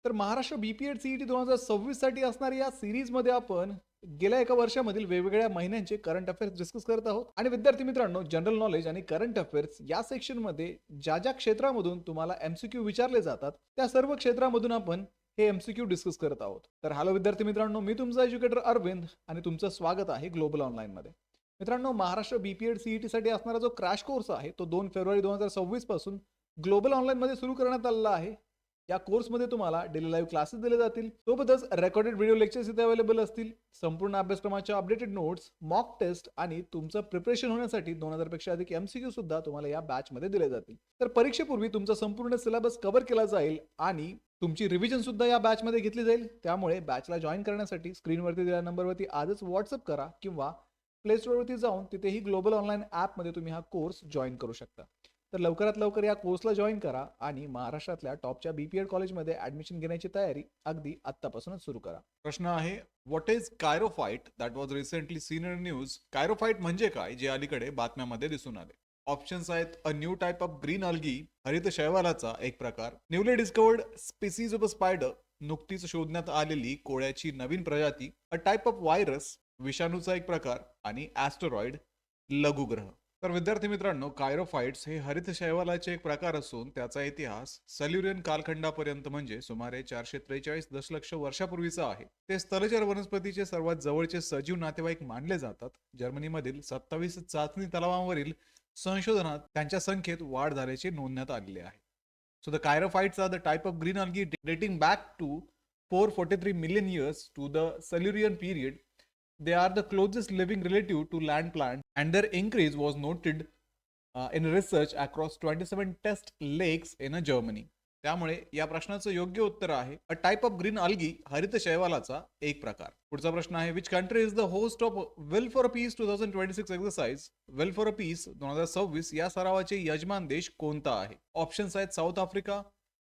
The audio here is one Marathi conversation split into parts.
तर महाराष्ट्र बीपीएड सीईटी 2026 साठी असणाऱ्या या सिरीजमध्ये आपण गेल्या एका वर्षामधील वेगवेगळ्या महिन्यांचे करंट अफेअर्स डिस्कस करत आहोत. आणि विद्यार्थी मित्रांनो, जनरल नॉलेज आणि करंट अफेअर्स या सेक्शनमध्ये ज्या ज्या क्षेत्रामधून तुम्हाला एमसीक्यू विचारले जातात त्या सर्व क्षेत्रामधून आपण हे एमसीक्यू डिस्कस करत आहोत. तर हॅलो विद्यार्थी मित्रांनो, मी तुमचा एज्युकेटर अरविंद आणि तुमचं स्वागत आहे ग्लोबल ऑनलाईन मध्ये. मित्रांनो, महाराष्ट्र बीपीएड सीईटी साठी असणारा जो क्रॅश कोर्स आहे तो 2 फेब्रुवारी 2026 पासून ग्लोबल ऑनलाईन मध्ये सुरू करण्यात आलेला आहे. या कोर्समध्ये तुम्हाला डेली लाईव्ह क्लासेस दिले जातील, सोबतच रेकॉर्डेड व्हिडिओ लेक्चर्स इथे अवेलेबल असतील, संपूर्ण अभ्यासक्रमाच्या अपडेटेड नोट्स, मॉक टेस्ट आणि तुमचं प्रिपरेशन होण्यासाठी 2000 पेक्षा अधिक एमसीक्यू सुद्धा तुम्हाला या बॅच मध्ये दिले जातील. तर परीक्षेपूर्वी तुमचा संपूर्ण सिलेबस कव्हर केला जाईल आणि तुमची रिव्हिजन सुद्धा या बॅच मध्ये घेतली जाईल. त्यामुळे बॅचला जॉईन करण्यासाठी स्क्रीनवरती दिलेल्या नंबरवरती आजच व्हॉट्सअप करा किंवा प्ले स्टोअरवरती जाऊन तिथेही ग्लोबल ऑनलाईन ॲपमध्ये तुम्ही हा कोर्स जॉईन करू शकता. तर लवकरात लवकर या कोर्सला जॉईन करा आणि महाराष्ट्रातल्या टॉपच्या बीपीएड कॉलेजमध्ये ऍडमिशन घेण्याची तयारी अगदी आत्तापासूनच सुरू करा. प्रश्न आहे, what is kairophyte that was recently seen in news? Kairophyte म्हणजे काय, जे अलीकडे बातम्यामध्ये दिसून आले? ऑप्शन्स आहेत, a new type of green algae, हरित शैवालाचा एक प्रकार, newly discovered species of a spider, नुकतीच शोधण्यात आलेली कोळ्याची नवीन प्रजाती, अ टाइप ऑफ व्हायरस, विषाणूचा एक प्रकार, आणि ॲस्टेरॉइड, लघुग्रह. तर विद्यार्थी मित्रांनो, कायरोफाइट्स हे हरित शैवालाचे एक प्रकार असून त्याचा इतिहास सल्युरियन कालखंडापर्यंत म्हणजे सुमारे 443 दशलक्ष वर्षापूर्वीचा आहे. ते स्थलचर वनस्पतीचे सर्वात जवळचे सजीव नातेवाईक मानले जातात. जर्मनीमधील 27 चाचणी तलावांवरील संशोधनात त्यांच्या संख्येत वाढ झाल्याचे नोंदण्यात आलेले आहे. So the kairophytes are the type of green algae dating back to 443 million years to the Silurian period. They are the closest living relative to land plant, and their increase was noted in research across 27 test lakes in Germany. त्यामुळे या प्रश्नाचं योग्य उत्तर आहे a type of green algae, हरित शैवालाचा एक प्रकार. पुढचा प्रश्न आहे, which country is the host of well for piece 2026 exercise? Well for piece 2026 या सरावाचे यजमान देश कोणता आहे? ऑप्शन्स आहेत, साऊथ आफ्रिका,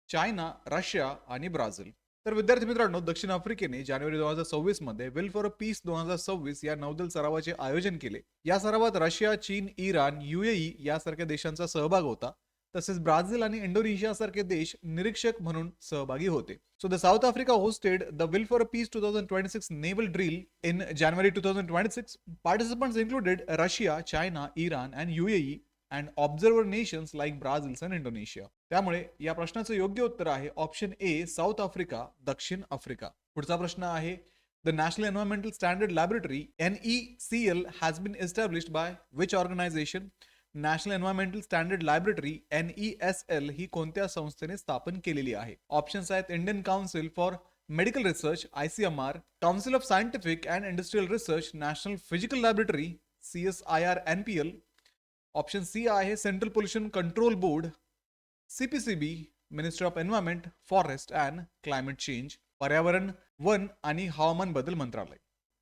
चायना, रशिया आणि ब्राझील. तर विद्यार्थी मित्रांनो, दक्षिण आफ्रिकेने जानेवारी 2026 मध्ये वेल फॉर पीस 2026 या नौदल सरावाचे आयोजन केले. या सरावात रशिया, चीन, इराण, यूएई यासारख्या देशांचा सहभाग होता. तसेच ब्राझील आणि इंडोनेशिया सारखे देश निरीक्षक म्हणून सहभागी होते. So the south Africa hosted the well for piece 2026 naval drill in January 2026. Participants included Russia, China, Iran and UAE and observer nations like Brazil and Indonesia. त्यामुळे या प्रश्नाचं योग्य उत्तर आहे ऑप्शन ए, साऊथ आफ्रिका, दक्षिण आफ्रिका. पुढचा प्रश्न आहे, the national environmental standard laboratory NECL has been established by which organisation? National environmental standard laboratory NESL ही कोणत्या संस्थेने स्थापन केलेली आहे? ऑप्शन्स आहेत, Indian council for medical research ICMR, council of scientific and industrial research, national physical laboratory CSIR NPL. Option C आहे, central pollution control board CPCB, ministry of environment, forest and climate change, पर्यावरण, वन आणि हवामान बदल मंत्रालय.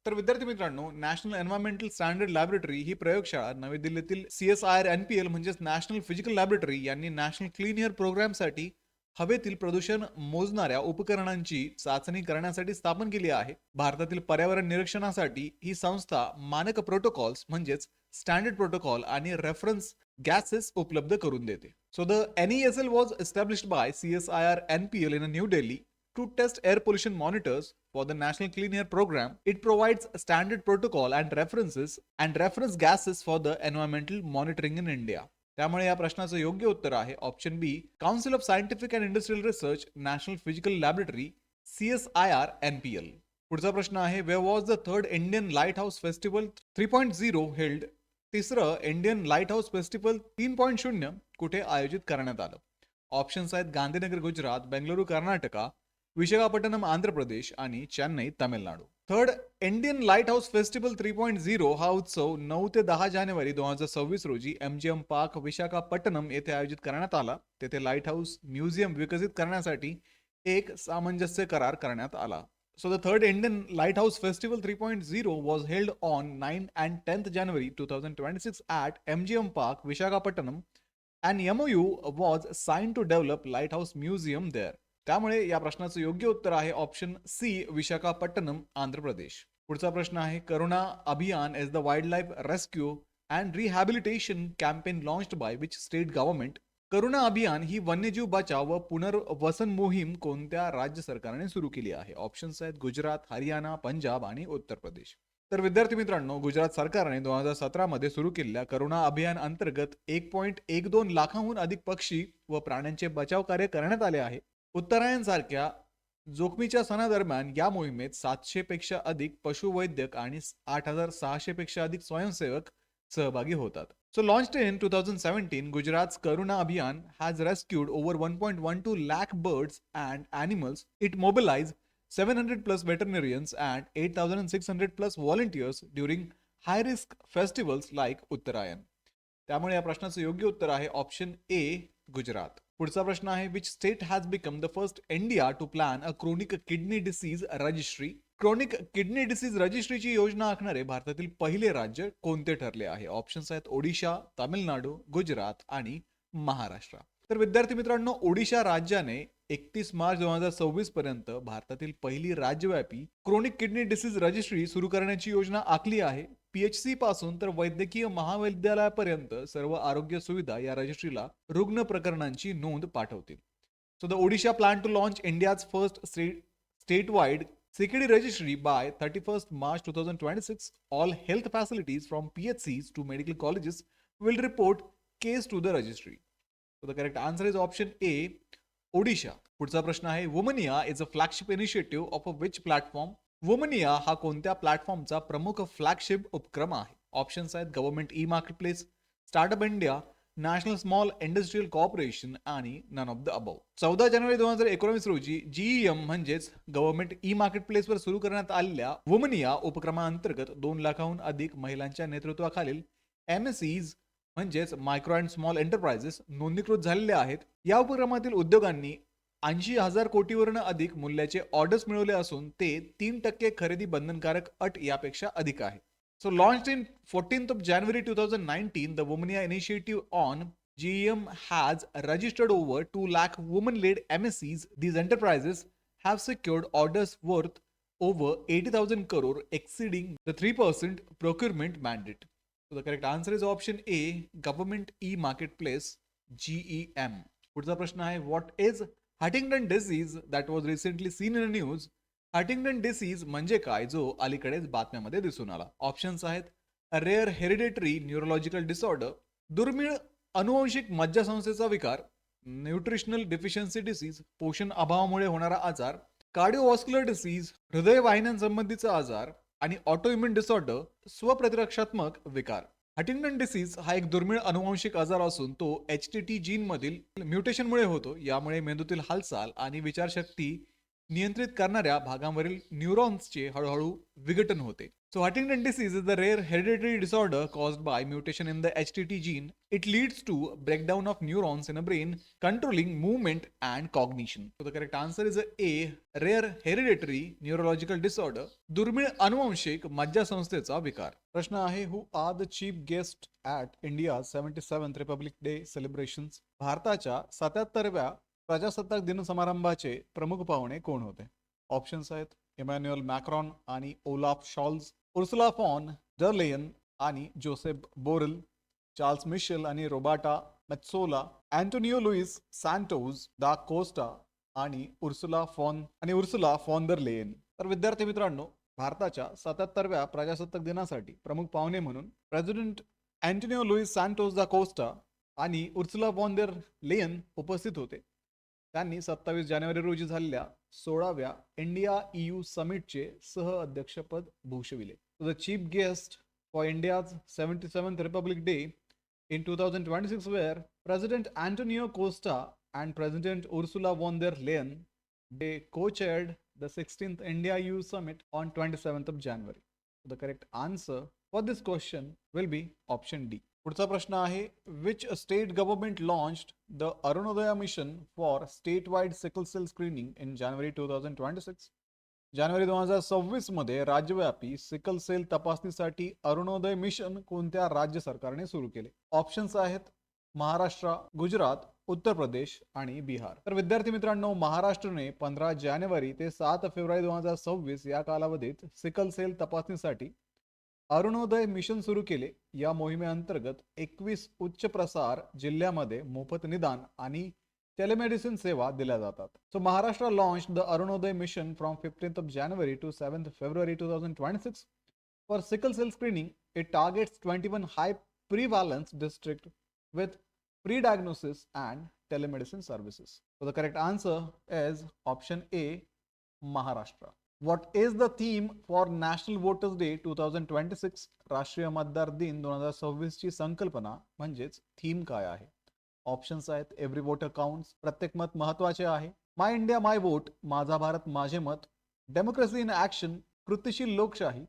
तर विद्यार्थी मित्रांनो, नॅशनल एन्व्हायरमेंटल स्टँडर्ड लॅबोरेटरी ही प्रयोगशाळा नवी दिल्लीतील CSIR NPL म्हणजेच नॅशनल फिजिकल लॅबोरेटरी यांनी नॅशनल क्लीन एअर प्रोग्रामसाठी हवेतील प्रदूषण मोजणाऱ्या उपकरणांची चाचणी करण्यासाठी स्थापन केली आहे. भारतातील पर्यावरण निरीक्षणासाठी ही संस्था मानक प्रोटोकॉल्स म्हणजेच स्टँडर्ड प्रोटोकॉल आणि रेफरन्स गॅसेस उपलब्ध करून देते. So the NESL was established by CSIR NPL in New Delhi to test air pollution monitors for the National Clean Air Program. It provides standard protocol and reference gases for the environmental monitoring in India. त्यामुळे या प्रश्नाचं योग्य उत्तर आहे option B, council of scientific and industrial research, national physical laboratory CSIR NPL. पुढचा प्रश्न आहे, where was the third Indian lighthouse festival 3.0 held? तिसरं इंडियन लाईट हाऊस फेस्टिवल 3.0 कुठे आयोजित करण्यात आलं? ऑप्शन्स आहेत, गांधीनगर गुजरात, बेंगलुरू कर्नाटका, विशाखापट्टणम आंध्र प्रदेश आणि Chennai Tamil Nadu. Third Indian lighthouse festival 3.0 हा उत्सव 9 ते 10 जानेवारी 2026 रोजी MGM पार्क विशाखापट्टणम येथे आयोजित करण्यात आला. तेथे लाईट हाऊस म्युझियम विकसित करण्यासाठी एक सामंजस्य करार करण्यात आला. So the third Indian Lighthouse Festival 3.0 was held on 9th and 10th January 2026 at MGM Park, Visakhapatnam, and MOU was signed to develop Lighthouse Museum there. त्यामुळे या प्रश्नाचं योग्य उत्तर आहे ऑप्शन सी, विशाखापट्टणम, आंध्र प्रदेश. पुढचा प्रश्न आहे, Karuna Abhiyan is the wildlife rescue and rehabilitation campaign launched by which state government? Karuna Abhiyan ही वन्यजीव बचाव व पुनर्वसन मोहीम कोणत्या राज्य सरकारने सुरू केली आहे? ऑप्शन्स आहेत गुजरात, हरियाणा, पंजाब आणि उत्तर प्रदेश. तर विद्यार्थी मित्रांनो, गुजरात सरकारने 2017 मध्ये सुरू केलेल्या करुणा अभियान अंतर्गत 1.12 लाखांहून अधिक पक्षी व प्राण्यांचे बचाव कार्य करण्यात आले आहे. उत्तरायण सारख्या जोखमीच्या सणादरम्यान या मोहिमेत 700 पेक्षा अधिक पशुवैद्यक आणि 8,600 पेक्षा अधिक स्वयंसेवक सहभागी होतात. So launched in 2017, Gujarat's Karuna Abhiyan has rescued over 1.12 lakh birds and animals. It mobilized 700 plus veterinarians and 8,600 plus volunteers during high-risk festivals like Uttarayan. त्यामुळे या प्रश्नाचं योग्य उत्तर आहे ऑप्शन ए, गुजरात. पुढचा प्रश्न आहे, which state has become the first India to plan a chronic kidney disease registry? Chronic kidney disease रजिस्ट्रीची योजना आखणारे भारतातील पहिले राज्य कोणते ठरले आहे? ऑप्शन्स आहेत ओडिशा, तामिळनाडू, गुजरात आणि महाराष्ट्र. तर विद्यार्थी मित्रांनो, ओडिशा राज्याने 31 मार्च 2026 पर्यंत भारतातील पहिली राज्यव्यापी क्रोनिक किडनी डिसीज रजिस्ट्री सुरू करण्याची योजना आखली आहे. PHC पासून तर वैद्यकीय महाविद्यालयापर्यंत सर्व आरोग्य सुविधा या रजिस्ट्रीला रुग्ण प्रकरणांची नोंद पाठवतील. So the Odisha plan to launch India's first statewide CKD registry by 31st March 2026. All health facilities from PHCs to medical colleges will report case to the registry. So the correct answer is option A, Odisha. पुढचा प्रश्न आहे, Womania is a flagship initiative of a which platform? Womania हा कोणत्या प्लॅटफॉर्मचा प्रमुख फ्लॅगशिप उपक्रम आहे? ऑप्शन्स आहेत government e marketplace, startup India, national small industrial corporation आणि नन ऑफ द अबव. 14 जानेवारी 2019 रोजी GEM म्हणजेच गव्हर्नमेंट ई मार्केटप्लेसवर सुरू करण्यात आलेल्या वुमनिया उपक्रमाअंतर्गत 2 लाखाहून अधिक महिलांच्या नेतृत्वाखालील MSEs म्हणजेच मायक्रो अँड स्मॉल एंटरप्राइजेस नोंदणीकृत झालेले आहेत. या उपक्रमातील उद्योगांनी 80,000 कोटीवरून अधिक मूल्याचे ऑर्डर्स मिळवले असून ते 3% खरेदी बंधनकारक अट यापेक्षा अधिक आहे. So launched in 14th of January 2019, the Womania initiative on GEM has registered over 2 lakh women-led MSCs. These enterprises have secured orders worth over 80,000 crore, exceeding the 3% procurement mandate. So the correct answer is option A, Government E-Marketplace, GEM. पुढचा प्रश्न आहे, what is Huntington disease that was recently seen in the news? Huntington disease म्हणजे काय, जो अलीकडेच बातम्यामध्ये दिसून आला? ऑप्शन्स आहेत रेअर हेरिडेटरी न्यूरोलॉजिकल डिसऑर्डर, दुर्मिळ अनुवंशिक मज्जासंस्थेचा विकार, न्यूट्रिशनल डिफिशियन्सी डिसीज, पोषण अभावामुळे होणारा आजार, कार्डिओव्हास्क्युलर डिसीज, हृदयवाहिन्यांसंबंधीचा आजार आणि ऑटोइम्युन डिसऑर्डर, स्वप्रतिरक्षात्मक विकार. हंटिंग्टन डिसीज हा एक दुर्मिळ अनुवंशिक आजार असून तो HTT जीन मधील म्युटेशनमुळे होतो. यामुळे मेंदूतील हालचाल आणि विचारशक्ती नियंत्रित करणाऱ्या भागांवरील न्यूरॉन्सचे हळूहळू विघटन होते. So Huntington disease is the rare hereditary disorder caused by mutation in the HTT gene. It leads to breakdown of neurons in a brain, controlling movement and cognition. So the correct answer is A, rare hereditary neurological disorder, दुर्मिळ अनुवंशिक मज्जासंस्थेचा विकार. प्रश्न आहे, who are the chief guest at India 77th republic day celebrations? भारताच्या 77व्या प्रजासत्ताक दिन समारंभाचे प्रमुख पाहुणे कोण होते? ऑप्शन्स आहेत इमॅन्युअल मॅक्रॉन आणि ओलाफ शॉल्झ, उर्सुला फॉन डर लेयन आणि जोसेफ बोरेल, चार्ल्स मिशेल आणि रोबार्टा मेत्सोला, अँटोनियो लुईस सॅन्टोज दा कोस्टा आणि उर्सुला फॉन डर लेयन. तर विद्यार्थी मित्रांनो, भारताच्या 77व्या प्रजासत्ताक दिनासाठी प्रमुख पाहुणे म्हणून प्रेसिडेंट अँटोनियो लुईस सॅन्टोज दा कोस्टा आणि उर्सुला फॉन डर लेयन उपस्थित होते. त्यांनी 27 जानेवारी रोजी झालेल्या 16व्या इंडिया EU समिटचे सह अध्यक्षपद भूषविले. The chief guest for India's 77th republic day in 2026 were President Antonio Costa and President Ursula von der Leyen. They co-chaired the 16th India EU Summit on 27th of January. So the correct answer for this question will be option D. पुढचा प्रश्न आहे, which state government launched the Arunoday mission for statewide sickle cell screening in January 2026? जानेवारी 2026 मध्ये राज्यव्यापी सिकल सेल तपासणीसाठी अरुणोदय मिशन कोणत्या राज्य सरकारने सुरू केले? ऑप्शन्स आहेत महाराष्ट्र, गुजरात, उत्तर प्रदेश आणि बिहार. तर विद्यार्थी मित्रांनो, महाराष्ट्राने 15 जानेवारी ते 7 फेब्रुवारी 2026 या कालावधीत सिकल सेल तपासणीसाठी अरुणोदय मिशन सुरू केले. या मोहिमेअंतर्गत 21 उच्च प्रसार जिल्ह्यामध्ये मोफत निदान आणि टेलिमेडिसिन सेवा दिल्या जातात. So Maharashtra launched the Arunodaya mission from 15th of January to 7th February 2026 for sickle cell screening. It targets 21 high prevalence district with pre-diagnosis and telemedicine services. So the correct answer is option A, Maharashtra. What is the theme for National Voters Day 2026? राष्ट्रीय मतदार दिन 2026 ची संकल्पना म्हणजेच थीम काय आहे? ऑप्शन्स आहेत एव्हरी वोटर काउंट्स, प्रत्येक मत महत्वाचे आहे, माय इंडिया माय वोट, माझा भारत माझे मत, डेमोक्रेसी इन ऍक्शन, कृतिशील लोकशाही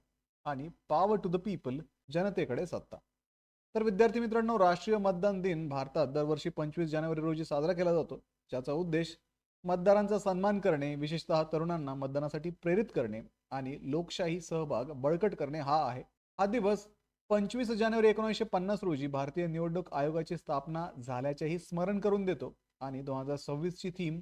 आणि पॉवर टू द पीपल, जनतेकडे सत्ता. तर विद्यार्थी मित्रांनो, राष्ट्रीय मतदान दिन भारतात दरवर्षी 25 जानेवारी रोजी साजरा केला जातो, ज्याचा उद्देश मतदारांचा सन्मान करणे, विशेषतः तरुणांना मतदानासाठी प्रेरित करणे आणि लोकशाही सहभाग बळकट करणे हा आहे. हा दिवस 25 जानेवारी 1950 रोजी भारतीय निवडणूक आयोगाची स्थापना झाल्याचेही स्मरण करून देतो आणि 2026 ची थीम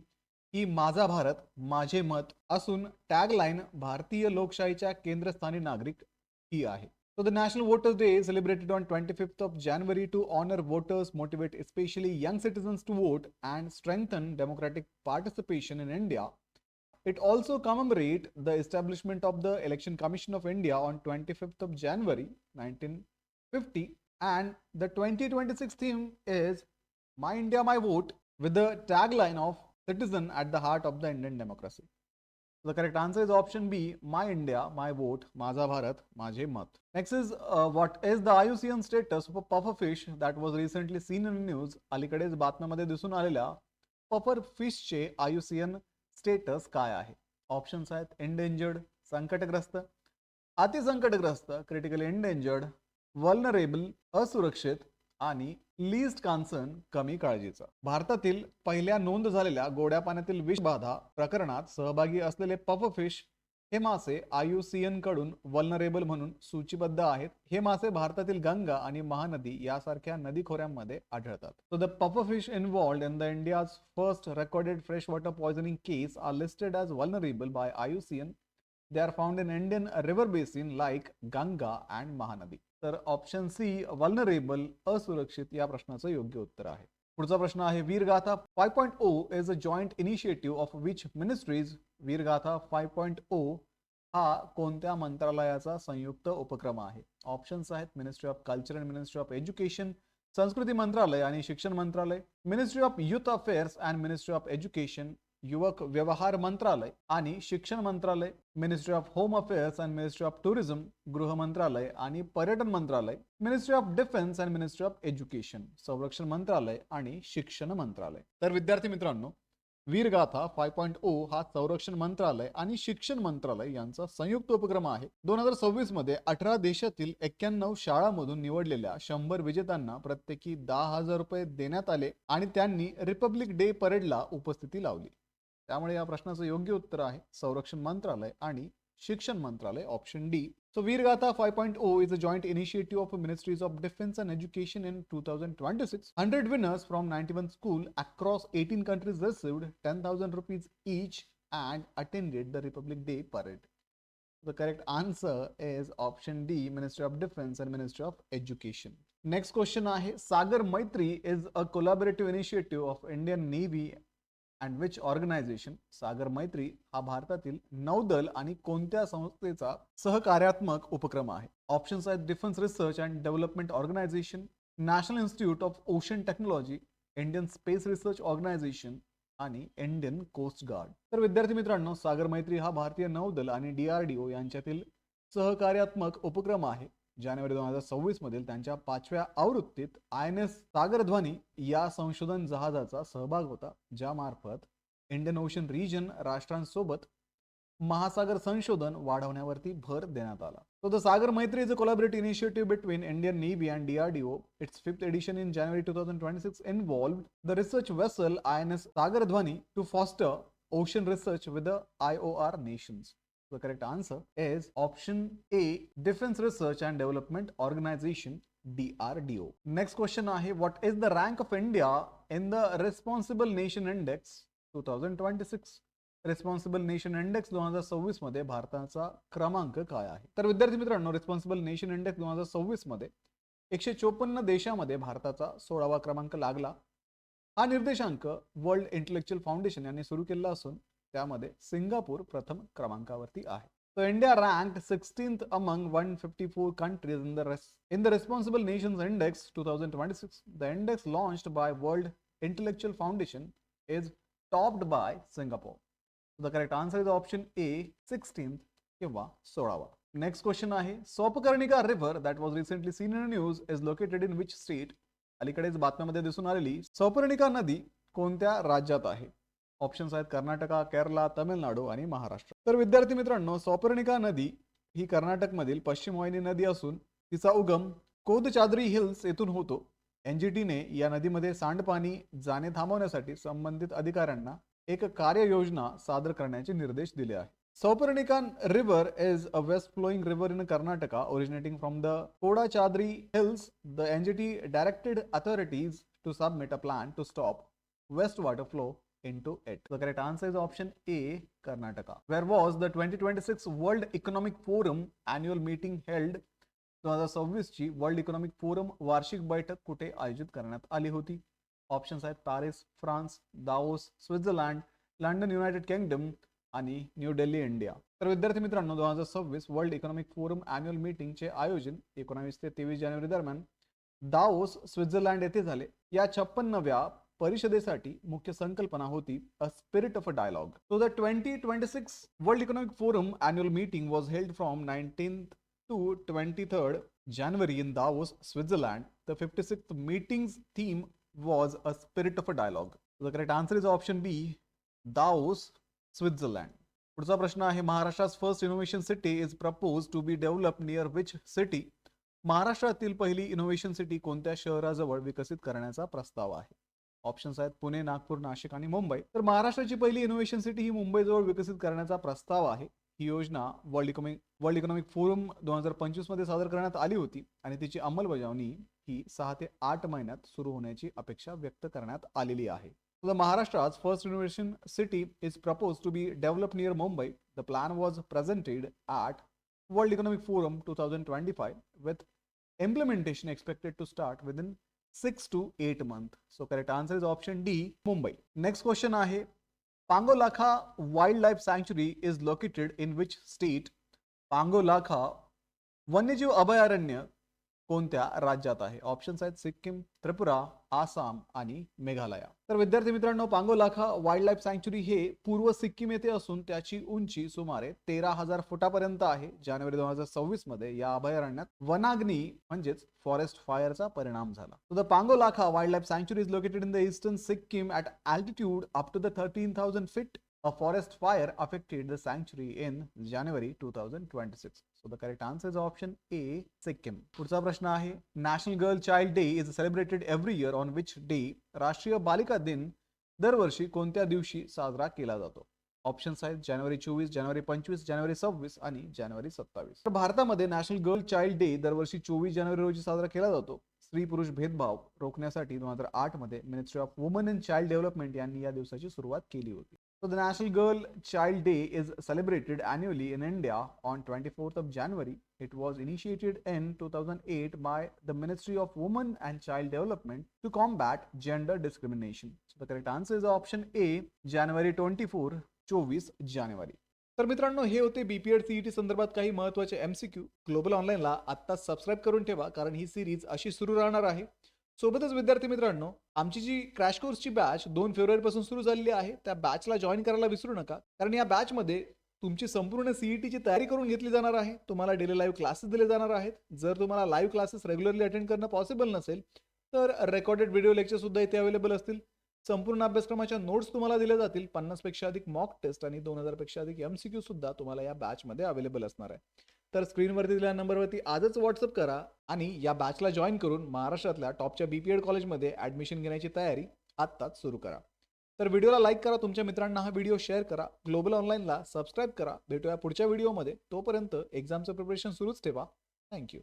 ही माझा भारत माझे मत असून टॅगलाईन भारतीय लोकशाहीच्या केंद्रस्थानी नागरिक ही आहे. So the National Voters Day is celebrated on 25th of January to honor voters, motivate especially young citizens to vote and strengthen democratic participation in India. It also commemorates the establishment of the Election Commission of India on 25th of January 1950, and the 2026 theme is My India, My Vote, with the tagline of Citizen at the Heart of the Indian Democracy. The correct answer is option B, My India, My Vote, माझा भारत माझे मत. Next is what is the IUCN status of a puffer fish that was recently seen in news? अलीकडेच बातम्यामध्ये दिसून आलेल्या पफर फिशचे IUCN स्टेटस काय आहे? ऑप्शन्स आहेत एंडेंजर्ड, संकटग्रस्त, अतिसंकटग्रस्त, क्रिटिकली एंडेंजर्ड, वल्नरेबल, असुरक्षित आणि लीस्ट कॉन्सर्न, कमी काळजीचा. भारतातील पहिल्या नोंद झालेल्या गोड्या पाण्यातील विषबाधा प्रकरणात सहभागी असलेले पफरफिश हे मासे IUCN कडून वल्नरेबल म्हणून सूचीबद्ध आहेत. हे मासे भारतातील गंगा आणि महानदी यासारख्या नदी खोऱ्यांमध्ये आढळतात. So the pufferfish involved in the India's first recorded freshwater poisoning case are listed as vulnerable by IUCN. They are found in Indian river basin like Ganga and Mahanadi. तर ऑप्शन सी, वल्नरेबल, असुरक्षित या प्रश्नाचं योग्य उत्तर आहे. पुढचा प्रश्न आहे Veergatha 5.0 is a joint initiative of which ministries? Veergatha 5.0 हा कोणत्या मंत्रालयाचा संयुक्त उपक्रम आहे? ऑप्शन्स आहेत ministry of culture and ministry of education, संस्कृती मंत्रालय आणि शिक्षण मंत्रालय, ministry of youth affairs and ministry of education, युवक व्यवहार मंत्रालय आणि शिक्षण मंत्रालय, ministry of home affairs and ministry of tourism, गृह मंत्रालय आणि पर्यटन मंत्रालय, ministry of defence and ministry of education, संरक्षण मंत्रालय आणि शिक्षण मंत्रालय. तर विद्यार्थी मित्रांनो, वीरगाथा 5.0 हा संरक्षण मंत्रालय आणि शिक्षण मंत्रालय यांचा संयुक्त उपक्रम आहे. 2026 मध्ये 18 देशातील 91 शाळांमधून निवडलेल्या 100 विजेत्यांना प्रत्येकी 10,000 रुपये देण्यात आले आणि त्यांनी रिपब्लिक डे परेडला उपस्थिती लावली. त्यामुळे या प्रश्नाचं योग्य उत्तर आहे संरक्षण मंत्रालय आणि शिक्षण मंत्रालय, option D. So Veergatha 5.0 is a joint initiative of Ministries of Defense and Education in 2026. 100 winners from 91 schools across 18 countries received 10,000 rupees each and attended the Republic Day parade. The correct answer is option D, Ministry of Defense and Ministry of Education. Next question आहे Sagar Maitri is a collaborative initiative of Indian Navy and which organization? सागर मैत्री हा भारतातील नौदल आणि कोणत्या संस्थेचा सहकार्यात्मक उपक्रम आहे? ऑप्शन्स आहेत defence research and development organisation, national institute of ocean technology, Indian space research organisation आणि इंडियन कोस्ट गार्ड. तर विद्यार्थी मित्रांनो, सागर मैत्री हा भारतीय नौदल आणि DRDO यांच्यातील सहकार्यात्मक उपक्रम आहे. जानेवारी 2026 मधील त्यांच्या 5व्या आवृत्तीत INS सागरध्वनी या संशोधन जहाजाचा सहभाग होता, ज्यामार्फत इंडियन ओशन रिजन राष्ट्रांसोबत महासागर संशोधन वाढवण्यावरती भर देण्यात आला. So the Sagar Maitri is a collaborative initiative between Indian Navy and DRDO. Its 5th edition in January 2026 involved the research vessel INS Sagardhwani to foster ocean research with the IOR nations. The correct answer is option A, Defense Research and Development Organization, DRDO. Next question आहे what is the rank of India in the Responsible Nation Index 2026? Responsible nation index 2026 मध्ये भारताचा क्रमांक काय आहे? तर विद्यार्थी मित्रांनो, रिस्पॉन्सिबल नेशन इंडेक्स 2026 मध्ये 154 देशामध्ये भारताचा 16वा क्रमांक लागला. हा निर्देशांक वर्ल्ड इंटेलेक्चुअल फाउंडेशन यांनी सुरू केला असून त्यामध्ये सिंगापूर प्रथम क्रमांकावरती आहे. So India ranked 16th among 154 countries in the Responsible Nations Index 2026. The index launched by World Intellectual Foundation is topped by Singapore. So the correct answer is option A, 16th किंवा 16वा. Next question आहे, Saupkarnika river that was recently seen in the news is located in which state? अलीकडेच बातम्यामध्ये दिसून आलेली सौपर्णिका नदी कोणत्या राज्यात आहे? ऑप्शन्स आहेत कर्नाटका, केरला, तामिळनाडू आणि महाराष्ट्र. तर विद्यार्थी मित्रांनो, सौपर्णिका नदी ही कर्नाटकमधील पश्चिम वाहिनी नदी असून तिचा उगम कोदचाद्री हिल्स येथून होतो. एनजीटीने या नदीमध्ये सांडपाणी जाणे थांबवण्यासाठी संबंधित अधिकाऱ्यांना एक कार्ययोजना सादर करण्याचे निर्देश दिले आहे. Saupurnika river is a west flowing river in Karnataka originating from the Kodachadri hills. The NGT directed authorities to submit a plan to stop wastewater flow into it. The correct answer is option A, Karnataka. Where was the 2026 World Economic Forum annual meeting held? 2026 ची वर्ल्ड इकॉनॉमिक फोरम वार्षिक बैठक कुठे आयोजित करण्यात आली होती? ऑप्शन्स आहेत Paris France, Davos Switzerland, London United kingdom आणि न्यू दिल्ली इंडिया. तर विद्यार्थी मित्रांनो, 2026 वर्ल्ड इकॉनॉमिक फोरम अॅन्युअल मीटिंगचे आयोजन 19 ते 23 जानेवारी दरम्यान दाओस स्वित्झर्लंड येथे झाले. या 56व्या परिषदेसाठी मुख्य संकल्पना होती a spirit of a dialogue. So the 2026 world economic forum annual meeting was held from 19th to 23rd January in Davos, Switzerland. The 56th meeting's theme was a spirit of a dialogue. So the correct answer is option B, Davos, Switzerland. पुढचा प्रश्न आहे, महाराष्ट्रा's first innovation city is proposed to be developed near which city? महाराष्ट्रातील पहिली इनोव्हेशन सिटी कोणत्या शहराजवळ विकसित करण्याचा प्रस्ताव आहे? ऑप्शन्स आहेत पुणे, नागपूर, नाशिक आणि मुंबई. तर महाराष्ट्राची पहिली इनोव्हेशन सिटी ही मुंबईजवळ विकसित करण्याचा प्रस्ताव आहे. ही योजना वर्ल्ड इकॉनॉमिक फोरम 2025 मध्ये सादर करण्यात आली होती आणि तिची अंमलबजावणी ही 6 ते 8 महिन्यात सुरू होण्याची अपेक्षा व्यक्त करण्यात आलेली आहे. So the Maharashtra's first innovation city is proposed to be developed near Mumbai. The plan was presented at World Economic Forum 2025 with implementation expected to start within 6 to 8 months. So correct answer is option D, Mumbai. Next question आहे, Pangolakha Wildlife Sanctuary is located in which state? Pangolakha वन्यजीव अभयारण्य कोणत्या राज्यात आहे? ऑप्शन्स आहेत सिक्कीम, त्रिपुरा, आसाम आणि मेघालय. तर विद्यार्थी मित्रांनो, पांगोलाखा वाईल्ड लाईफ सँक्च्युरी हे पूर्व सिक्कीम येथे असून त्याची उंची सुमारे 13,000 फुटापर्यंत आहे. जानेवारी 2026 मध्ये या अभयारण्यात वनाग्नी म्हणजेच फॉरेस्ट फायरचा परिणाम झाला. So the Pangolakha Wildlife Sanctuary is located in the eastern Sikkim at altitude up to the 13,000 feet. A forest fire affected the sanctuary in January 2026. So the correct answer is option A, Sikkim. पुढचा प्रश्न आहे, National Girl Child Day is celebrated every year on which day? राष्ट्रीय बालिका दिन दरवर्षी कोणत्या दिवशी साजरा केला जातो? ऑप्शन्स आहेत जानेवारी 24, जानेवारी 25, जानेवारी 26 आणि जानेवारी 27. तर भारतामध्ये नॅशनल गर्ल चाइल्ड डे दरवर्षी 24 जानेवारी रोजी साजरा केला जातो. स्त्री पुरुष भेदभाव रोखण्यासाठी 2008 मध्ये ministry of woman and child development यांनी या दिवसाची सुरुवात केली होती. So the National Girl Child Day is celebrated annually in India on 24th of January. It was initiated in 2008 by the Ministry of Women and Child Development to combat gender discrimination. So the correct answer is option A, January 24, 24 जानेवारी. तर मित्रांनो, हे होते बीपीएड सीईटी संदर्भात काही महत्त्वाचे एमसीक्यू. ग्लोबल ऑनलाईनला आत्ता सबस्क्राईब करून ठेवा, कारण ही सिरीज अशी सुरू राहणार आहे. सोबतच विद्यार्थी मित्रांनो, आमची जी क्रॅश कोर्सची बॅच 2 फेब्रुवारी पासून सुरू झालेली आहे, त्या बॅचला जॉईन करायला विसरू नका, कारण या बॅचमध्ये तुमची संपूर्ण सीईटीची तयारी करून घेतली जाणार आहे. तुम्हाला डेली लाईव्ह क्लासेस दिले जाणार आहेत. जर तुम्हाला लाईव्ह क्लासेस रेग्युलरली अटेंड करणं पॉसिबल नसेल तर रेकॉर्डेड व्हिडिओ लेक्चर सुद्धा इथे अवेलेबल असतील. संपूर्ण अभ्यासक्रमाच्या नोट्स तुम्हाला दिल्या जातील. 50 पेक्षा अधिक मॉक टेस्ट आणि 2000 पेक्षा अधिक एमसीक्यू सुद्धा तुम्हाला या बॅचमध्ये अवेलेबल असणार आहे. तर स्क्रीनवरती दिलेल्या नंबरवरती आजच व्हॉट्सअप करा आणि या बॅचला जॉईन करून महाराष्ट्रातल्या टॉपच्या बीपीएड कॉलेजमध्ये ऍडमिशन घेण्याची तयारी आत्ताच सुरू करा. तर व्हिडिओला लाईक करा, तुमच्या मित्रांना हा व्हिडिओ शेअर करा, ग्लोबल ऑनलाईनला सबस्क्राईब करा. भेटूया पुढच्या व्हिडिओमध्ये. तोपर्यंत एक्झामचं प्रिपरेशन सुरूच ठेवा. थँक्यू.